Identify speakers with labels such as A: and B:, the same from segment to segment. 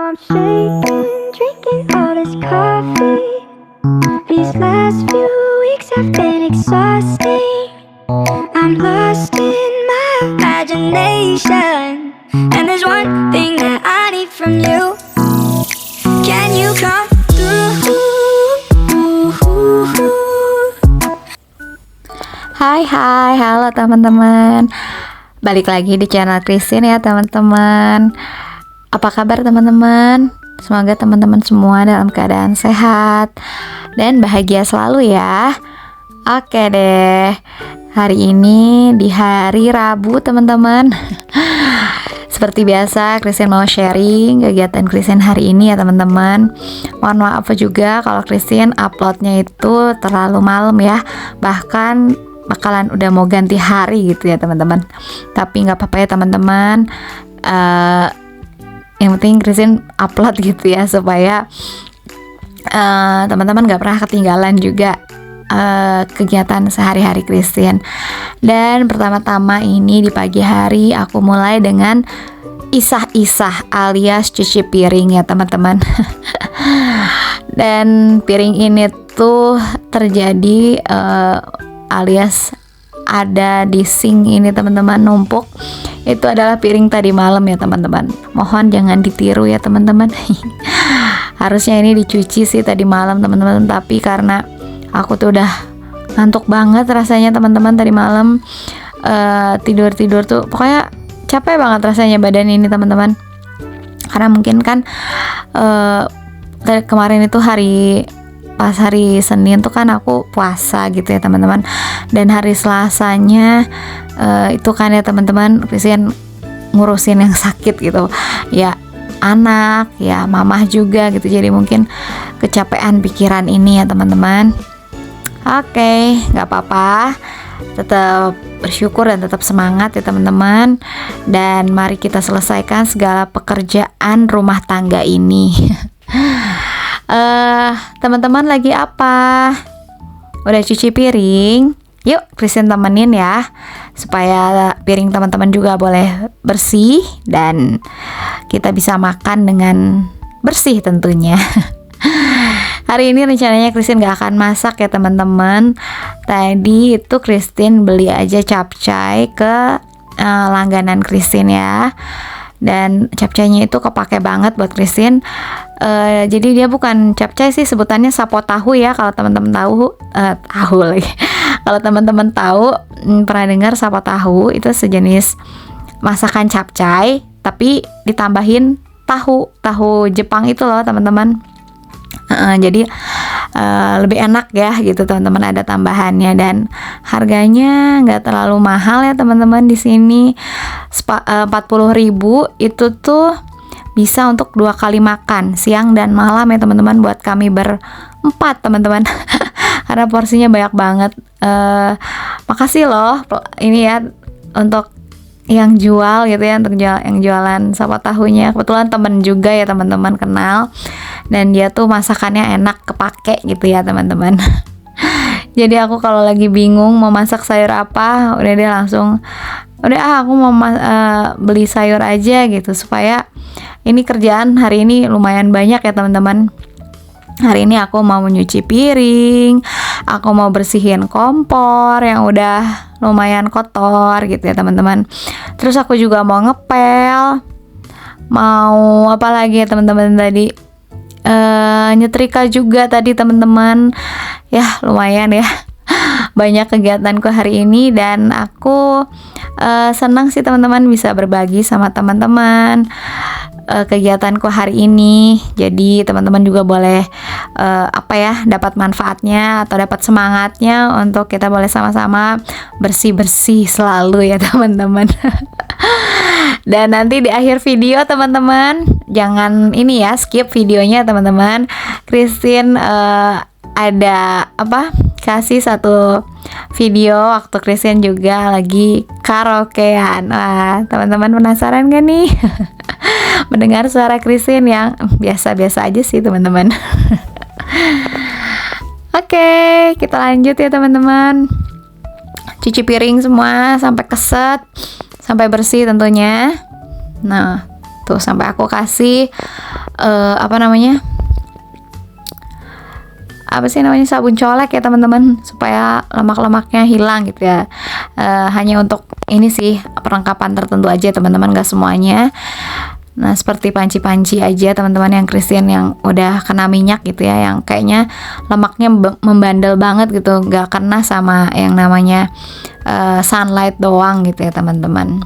A: I'm shaking, drinking all this coffee. These last few weeks have been exhausting. I'm lost in my imagination, and there's one thing that I need from you. Can you come through?
B: Hai, halo teman-teman. Balik lagi di channel Christine ya teman-teman. Apa kabar teman-teman? Semoga teman-teman semua dalam keadaan sehat dan bahagia selalu ya. Oke deh, hari ini di hari Rabu teman-teman. Seperti biasa, Christine mau sharing kegiatan Christine hari ini ya teman-teman. Mohon maaf juga kalau Christine uploadnya itu terlalu malam ya. Bahkan bakalan udah mau ganti hari gitu ya teman-teman. Tapi nggak apa-apa ya teman-teman. Yang penting Christine upload gitu ya supaya teman-teman nggak pernah ketinggalan juga kegiatan sehari-hari Christine. Dan pertama-tama ini di pagi hari aku mulai dengan isah-isah alias cuci piring ya teman-teman. Dan piring ini tuh terjadi alias ada di sink ini teman-teman, numpuk. Itu adalah piring tadi malam ya teman-teman. Mohon jangan ditiru ya teman-teman. Harusnya ini dicuci sih tadi malam teman-teman, tapi karena aku tuh udah ngantuk banget rasanya teman-teman tadi malam, tidur tuh pokoknya capek banget rasanya badan ini teman-teman. Karena mungkin kan kemarin itu pas hari Senin tuh kan aku puasa gitu ya teman-teman, dan hari Selasanya itu kan ya teman-teman Christine ngurusin yang sakit gitu ya, anak ya, mamah juga gitu, jadi mungkin kecapean pikiran ini ya teman-teman. Oke, nggak apa-apa, tetap bersyukur dan tetap semangat ya teman-teman, dan mari kita selesaikan segala pekerjaan rumah tangga ini. Teman-teman lagi apa? Udah cuci piring? Yuk Christine temenin ya, supaya piring teman-teman juga boleh bersih dan kita bisa makan dengan bersih tentunya. Hari ini rencananya Christine gak akan masak ya teman-teman. Tadi itu Christine beli aja capcay ke langganan Christine ya. Dan capcaynya itu kepake banget buat Christine. Jadi dia bukan capcay sih, sebutannya sapo tahu ya. Kalau teman-teman tahu lagi. Kalau teman-teman tahu, pernah dengar sapo tahu itu sejenis masakan capcay, tapi ditambahin tahu Jepang itu loh teman-teman. Jadi lebih enak ya gitu teman-teman, ada tambahannya, dan harganya nggak terlalu mahal ya teman-teman. Di sini 40.000 itu tuh bisa untuk 2 kali makan siang dan malam ya teman-teman, buat kami berempat teman-teman. Karena porsinya banyak banget. Makasih loh ini ya untuk yang jual gitu ya, untuk yang jualan sapo tahunya. Kebetulan temen juga ya teman-teman kenal, dan dia tuh masakannya enak, kepake gitu ya teman-teman. Jadi aku kalau lagi bingung mau masak sayur apa, udah dia langsung aku mau beli sayur aja gitu, supaya ini kerjaan hari ini lumayan banyak ya teman-teman. Hari ini aku mau nyuci piring, aku mau bersihin kompor yang udah lumayan kotor gitu ya teman-teman. Terus aku juga mau ngepel, mau apa lagi ya teman-teman tadi, nyetrika juga tadi teman-teman. Ya lumayan ya, banyak kegiatanku hari ini, dan aku senang sih teman-teman bisa berbagi sama teman-teman kegiatanku hari ini. Jadi teman-teman juga boleh dapat manfaatnya atau dapat semangatnya untuk kita boleh sama-sama bersih-bersih selalu ya teman-teman. Dan nanti di akhir video teman-teman jangan ini ya, skip videonya teman-teman. Christine ada kasih satu video waktu Christine juga lagi karaokean. Wah, teman-teman penasaran gak nih? Mendengar suara Christine yang biasa-biasa aja sih teman-teman. Oke, kita lanjut ya teman-teman. Cuci piring semua sampai keset, sampai bersih tentunya. Nah, tuh sampai aku kasih apa namanya, sabun colek ya teman-teman, supaya lemak-lemaknya hilang gitu ya. Hanya untuk ini sih perlengkapan tertentu aja teman-teman, gak semuanya. Nah seperti panci-panci aja teman-teman yang Christian yang udah kena minyak gitu ya, yang kayaknya lemaknya membandel banget gitu, gak kena sama yang namanya sunlight doang gitu ya teman-teman.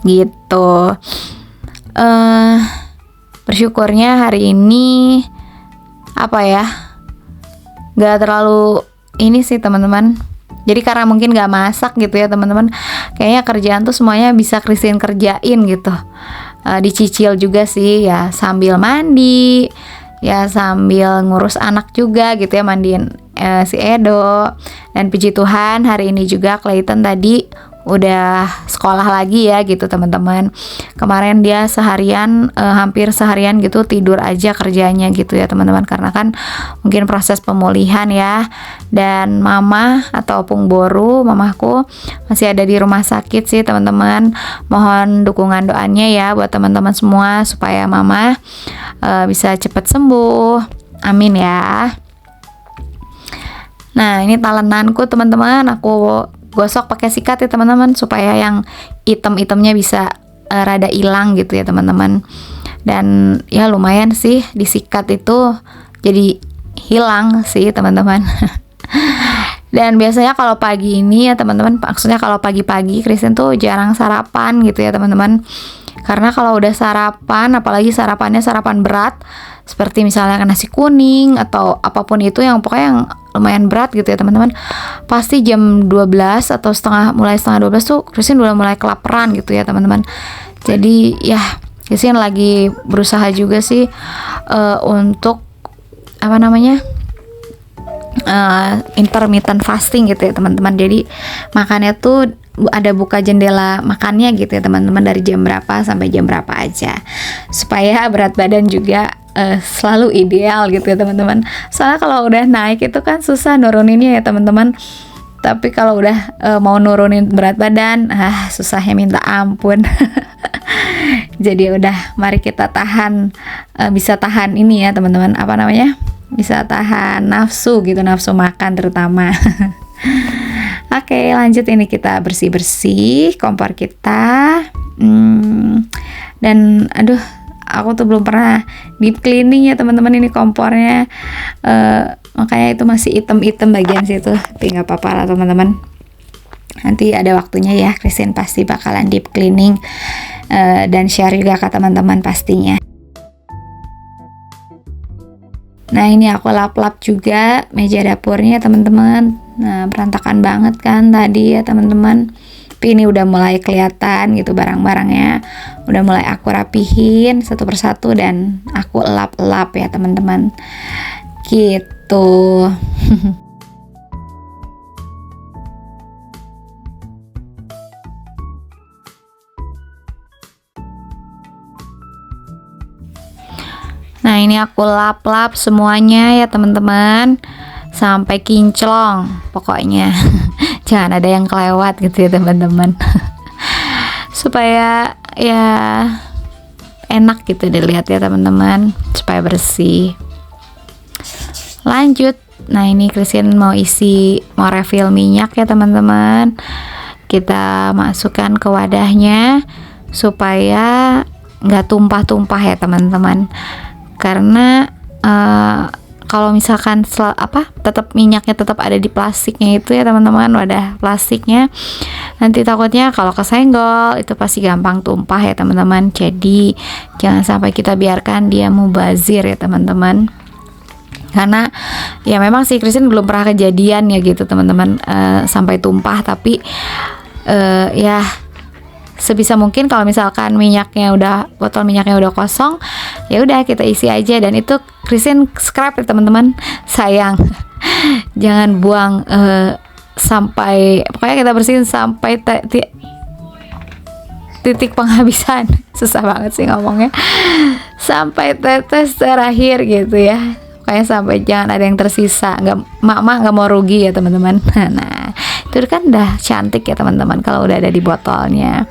B: Gitu. Bersyukurnya hari ini apa ya, gak terlalu ini sih teman-teman. Jadi karena mungkin gak masak gitu ya teman-teman, kayaknya kerjaan tuh semuanya bisa Christine kerjain gitu. Dicicil juga sih ya, sambil mandi ya, sambil ngurus anak juga gitu ya, mandiin si Edo. Dan puji Tuhan hari ini juga Clayton tadi udah sekolah lagi ya gitu teman-teman. Kemarin dia seharian, hampir seharian gitu tidur aja kerjanya gitu ya teman-teman, karena kan mungkin proses pemulihan ya. Dan mama atau Pung Boru, mamaku masih ada di rumah sakit sih teman-teman. Mohon dukungan doanya ya buat teman-teman semua supaya mama bisa cepat sembuh, amin ya. Nah ini talenanku teman-teman, aku gosok pakai sikat ya teman-teman, supaya yang item-itemnya bisa rada hilang gitu ya teman-teman. Dan ya lumayan sih disikat itu jadi hilang sih teman-teman. Dan biasanya kalau pagi ini ya teman-teman, maksudnya kalau pagi-pagi Christian tuh jarang sarapan gitu ya teman-teman. Karena kalau udah sarapan, apalagi sarapannya sarapan berat, seperti misalnya nasi kuning atau apapun itu yang pokoknya yang lumayan berat gitu ya teman-teman, pasti jam 12 atau mulai setengah 12 tuh Christine udah mulai kelaparan gitu ya teman-teman. Jadi ya Christine lagi berusaha juga sih untuk apa namanya, intermittent fasting gitu ya teman-teman. Jadi makannya tuh ada buka jendela makannya gitu ya teman-teman, dari jam berapa sampai jam berapa aja, supaya berat badan juga selalu ideal gitu ya teman-teman. Soalnya kalau udah naik itu kan susah nuruninnya ya teman-teman. Tapi kalau udah mau nurunin berat badan, susahnya minta ampun. Jadi udah mari kita tahan, bisa tahan ini ya teman-teman, apa namanya, bisa tahan nafsu gitu, nafsu makan terutama. Oke, lanjut, ini kita bersih-bersih kompor kita. Dan aduh, aku tuh belum pernah deep cleaning ya teman-teman, ini kompornya. Makanya itu masih item-item bagian situ. Tapi nggak apa-apa lah teman-teman. Nanti ada waktunya ya, Christine pasti bakalan deep cleaning dan share juga ke teman-teman pastinya. Nah ini aku lap-lap juga meja dapurnya teman-teman. Nah berantakan banget kan tadi ya teman-teman. Tapi ini udah mulai kelihatan gitu barang-barangnya. Udah mulai aku rapihin satu persatu dan aku lap-lap ya teman-teman. Gitu. Nah ini aku lap-lap semuanya ya teman-teman, sampai kinclong pokoknya. Jangan ada yang kelewat gitu ya teman-teman. Supaya ya enak gitu dilihat ya teman-teman, supaya bersih. Lanjut. Nah ini Christine mau refill minyak ya teman-teman. Kita masukkan ke wadahnya supaya nggak tumpah-tumpah ya teman-teman. Karena kalau misalkan tetap minyaknya tetap ada di plastiknya itu ya teman-teman, wadah plastiknya, nanti takutnya kalau kesenggol itu pasti gampang tumpah ya teman-teman. Jadi jangan sampai kita biarkan dia mubazir ya teman-teman. Karena ya memang sih Christine belum pernah kejadian ya gitu teman-teman, sampai tumpah. Tapi ya sebisa mungkin kalau misalkan botol minyaknya udah kosong, ya udah kita isi aja. Dan itu Christine scrap ya teman-teman, sayang. Jangan buang sampai, pokoknya kita bersihin sampai titik penghabisan. Susah banget sih ngomongnya, sampai tetes terakhir gitu ya. Pokoknya sampai jangan ada yang tersisa. Mak nggak mau rugi ya teman-teman. Nah itu kan udah cantik ya teman-teman kalau udah ada di botolnya.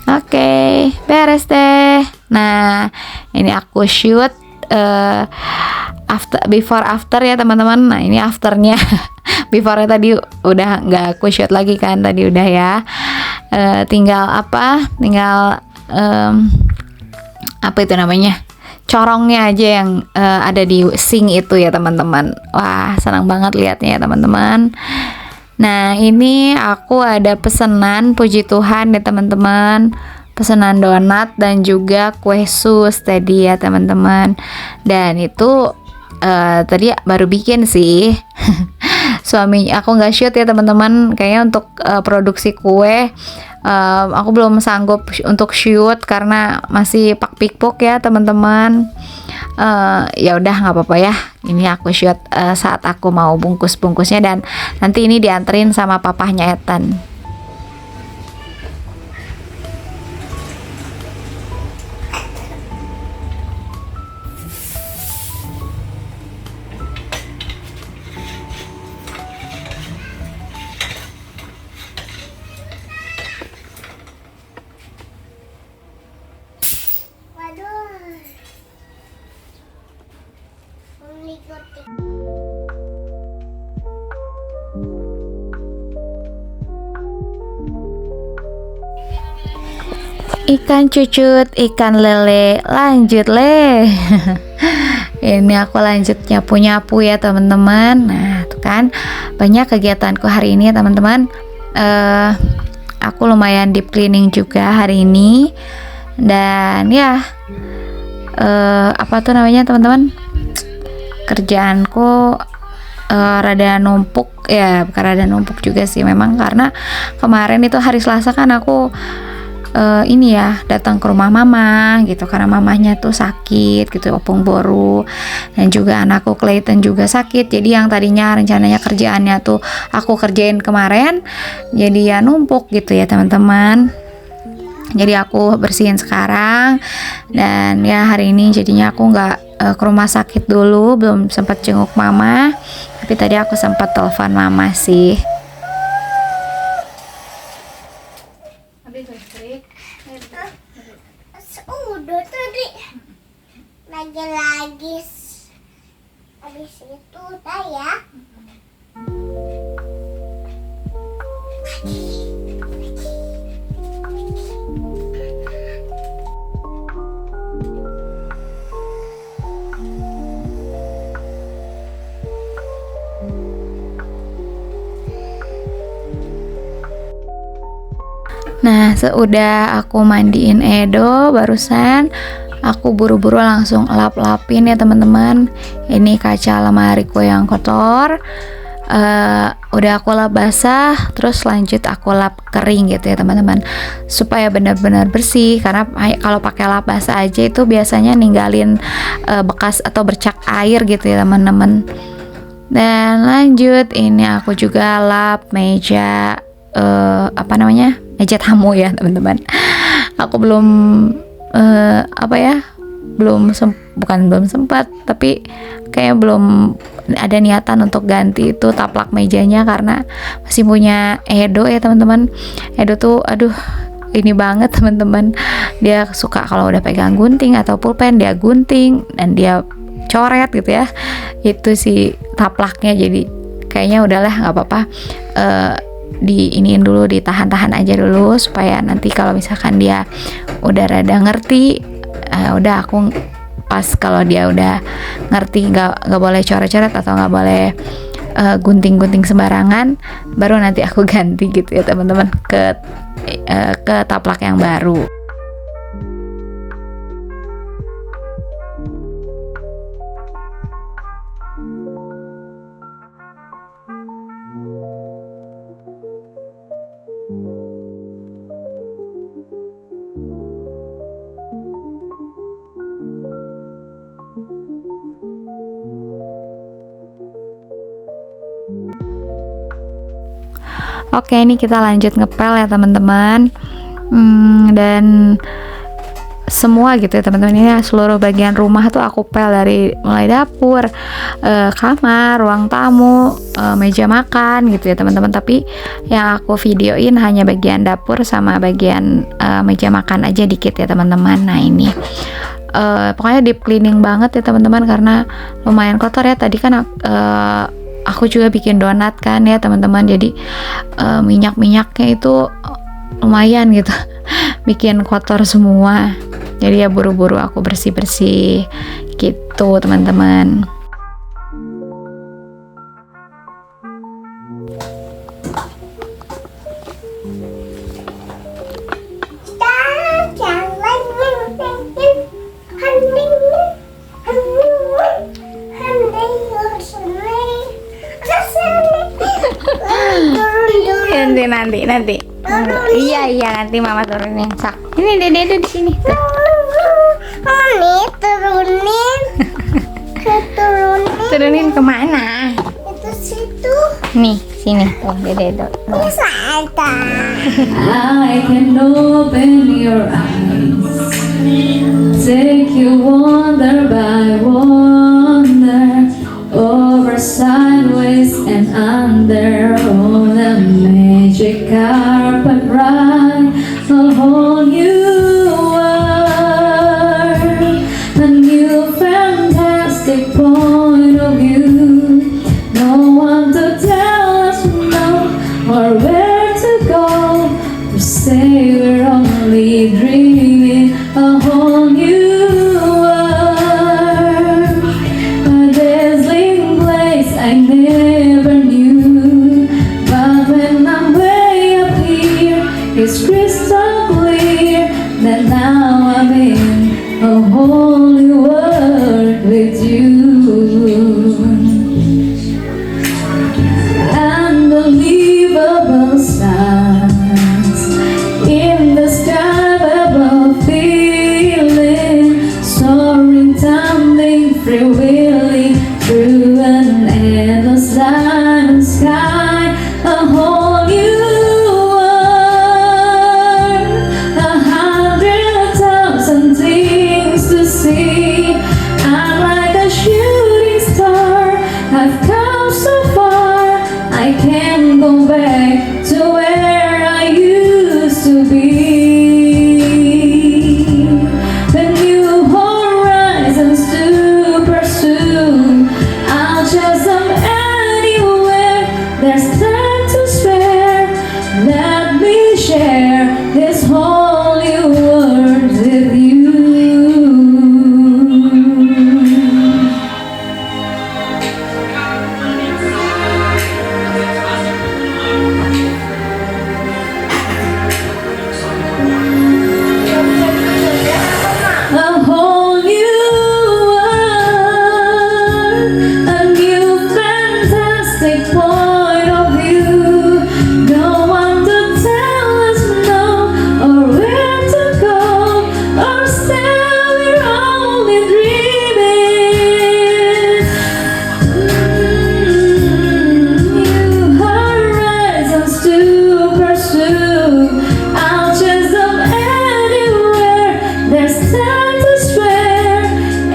B: Oke, beres deh. Nah, ini aku shoot before after ya teman-teman. Nah, ini afternya. Before tadi udah nggak aku shoot lagi kan, tadi udah ya. Tinggal apa itu namanya, corongnya aja yang ada di sink itu ya teman-teman. Wah, senang banget lihatnya ya teman-teman. Nah, ini aku ada pesanan, puji Tuhan ya teman-teman, pesanan donat dan juga kue sus tadi ya teman-teman. Dan itu tadi baru bikin sih. Suami aku nggak shoot ya teman-teman, kayaknya untuk produksi kue aku belum sanggup untuk shoot karena masih pikpuk ya teman-teman. Ya udah nggak apa-apa ya, ini aku shoot saat aku mau bungkusnya, dan nanti ini dianterin sama papahnya Ethan.
A: Waduh, mengikuti.
B: Ikan cucut, ikan lele, lanjut le. Ini aku lanjut nyapu-nyapu ya teman-teman. Nah, tuh kan banyak kegiatanku hari ini ya teman-teman. Aku lumayan deep cleaning juga hari ini. Dan ya apa tuh namanya teman-teman, kerjaanku rada numpuk ya, bukan rada numpuk juga sih memang, karena kemarin itu hari Selasa kan aku ini ya datang ke rumah mama gitu, karena mamanya tuh sakit gitu, opung boru, dan juga anakku Clayton juga sakit. Jadi yang tadinya rencananya kerjaannya tuh aku kerjain kemarin, jadi ya numpuk gitu ya teman-teman. Jadi aku bersihin sekarang, dan ya hari ini jadinya aku nggak ke rumah sakit dulu, belum sempat jenguk mama, tapi tadi aku sempat telepon mama sih.
A: Udah tadi lagi habis itu udah ya.
B: Nah, seudah aku mandiin Edo barusan, aku buru-buru langsung lap-lapin ya teman-teman. Ini kaca lemariku yang kotor. Udah aku lap basah, terus lanjut aku lap kering gitu ya teman-teman, supaya benar-benar bersih. Karena kalau pakai lap basah aja itu biasanya ninggalin bekas atau bercak air gitu ya teman-teman. Dan lanjut, ini aku juga lap meja meja tamu ya teman-teman. Aku belum belum sempat, tapi kayak belum ada niatan untuk ganti itu taplak mejanya, karena masih punya Edo ya teman-teman. Edo tuh aduh ini banget teman-teman, dia suka kalau udah pegang gunting atau pulpen dia gunting dan dia coret gitu ya, itu si taplaknya. Jadi kayaknya udahlah nggak apa-apa, diiniin dulu, ditahan-tahan aja dulu, supaya nanti kalau misalkan dia udah rada ngerti, udah aku pas kalau dia udah ngerti nggak boleh coret-coret atau nggak boleh gunting-gunting sembarangan, baru nanti aku ganti gitu ya teman-teman ke taplak yang baru. Oke, ini kita lanjut ngepel ya teman-teman. Dan semua gitu ya teman-teman. Ini seluruh bagian rumah tuh aku pel, dari mulai dapur, kamar, ruang tamu, meja makan gitu ya teman-teman. Tapi yang aku videoin hanya bagian dapur sama bagian meja makan aja dikit ya teman-teman. Nah ini pokoknya deep cleaning banget ya teman-teman, karena lumayan kotor ya. Tadi kan aku juga bikin donat kan ya teman-teman, jadi minyak-minyaknya itu lumayan gitu bikin kotor semua. Jadi ya buru-buru aku bersih-bersih gitu teman-teman. Nanti. Iya nanti mama turunin sak. Ini dede di sini. Turunin kemana?
A: Itu situ.
B: Nih sini tuh dede.
C: I can open your eyes, take you wonder by wonder, over, sideways and under, on a magic carpet ride, a whole new world, a new fantastic point of view. No one to tell us no or where to go. We say we're only dreaming a whole new world, a dazzling place I never knew. But when I'm way up here, it's crystal clear that now I'm in a whole new world with you. Unbelievable stars in the sky above, feeling soaring, tumbling, freewheeling through an endless diamond sky. A whole new world, 100,000 things to see. I'm like a shooting star, I've come so far, I can't go back to where I used to be. The new horizons to pursue, I'll chase them anywhere. There's time to spare. Let me share this whole new world with you. A whole new world, a new fantastic point of view. No one to tell us no or where to go, or still we're only dreaming. New horizons to pursue, I'll chase them anywhere. There's time to spare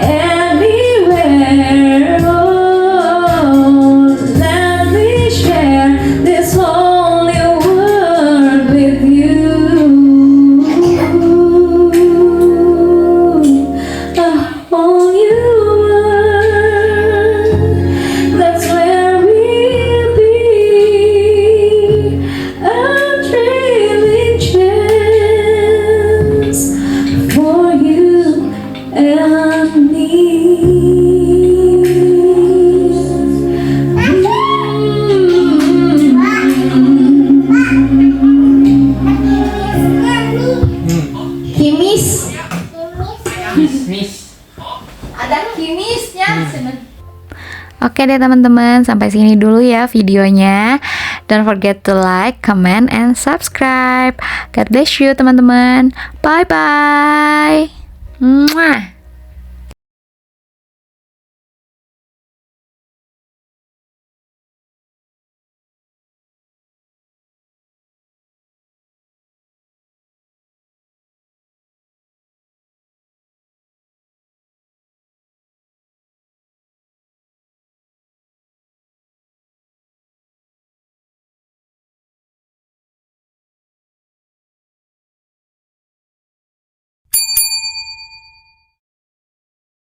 C: anywhere. Oh, let me share this whole new world with you. A whole new world, that's where we'll be. A dreaming chance for you and me. Kimis. Ada kimisnya.
B: Oke deh teman-teman, sampai sini dulu ya videonya. Don't forget to like, comment, and subscribe. God bless you teman-teman. Bye-bye. Mwah.